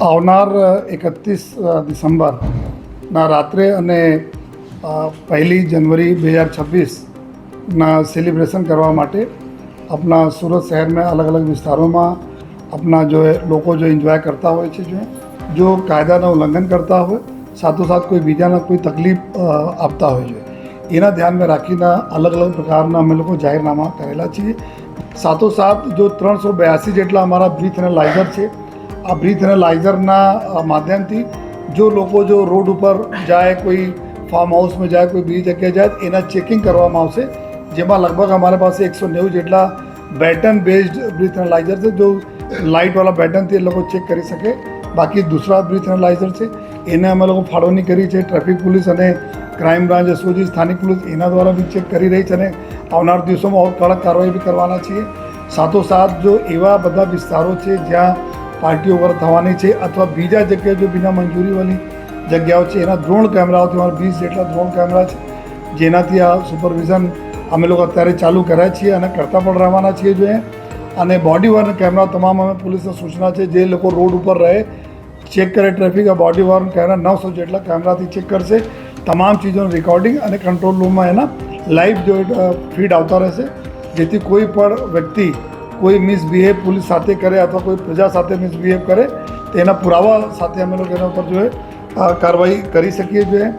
આવનાર 31 ડિસેમ્બરના રાત્રે અને 1 જનવરી 2026ના સેલિબ્રેશન કરવા માટે अपना सूरत शहर में अलग अलग विस्तारों में अपना जो है लोग जो एंजॉय करता हो जो कायदा उल्लंघन करता हो साथ कोई बीजा कोई तकलीफ आपता हो एना ध्यान में राखीने अलग अलग प्रकार अमे लोग जाहिरनामा करेला छे। साथ जो 382 जेटला अमारा ब्रीथ एनालाइजर है आ ब्रीथ एनालाइजरना माध्यमथी जो लोग जो रोड पर जाए कोई फार्म हाउस में जाए कोई बीजी जगह जाए एना चेकिंग करवामां आवशे जेमां लगभग हमारे पास 190 जेटला बैटन बेस्ड ब्रीथ एनालाइजर है जो लाइट वाला बैटन थी लोग चेक कर सके। बाकी दूसरा ब्रीथ एनालाइजर है एने अमे लोग फाळवणी करी है। ट्रेफिक पुलिस और क्राइम ब्रांच एसओजी स्थानिक पुलिस एना द्वारा भी चेक कर रही है। आवनार दिवसों में और कड़क कार्रवाई भी करवाना छे। साथ जो एवा बधा विस्तारों है ज्यां पार्टी वगैरह थवानी है अथवा बीजा जगह जो बिना मंजूरी वाली जगहों है एना ड्रोन कैमराओथी 20 जेटला ड्रोन कैमरा है जेनाथी आ सुपरविजन अमे लोग अत्यारे चालू कराया छे अने करता पण रहेवाना छे। जो अने बॉडी वार्न कैमरा तमाम अमे पुलिसने सूचना है जे लोग रोड पर रहे चेक करे ट्रेफिक आ बॉडी वार्न कैमरा 900 जेटला कैमराथी चेक करशे। तमाम चीज़ों रिकॉर्डिंग और कंट्रोल रूम में एना लाइव जो फीड आता रहेशे जेथी कोई पण व्यक्ति कोई मिसबिहेव पुलिस साथे करे अथवा कोई प्रजा साथे मिसबिहेव करे तेना पुरावा साथे अमे लोग एना पर जो है कार्रवाई करी सकीए। जो है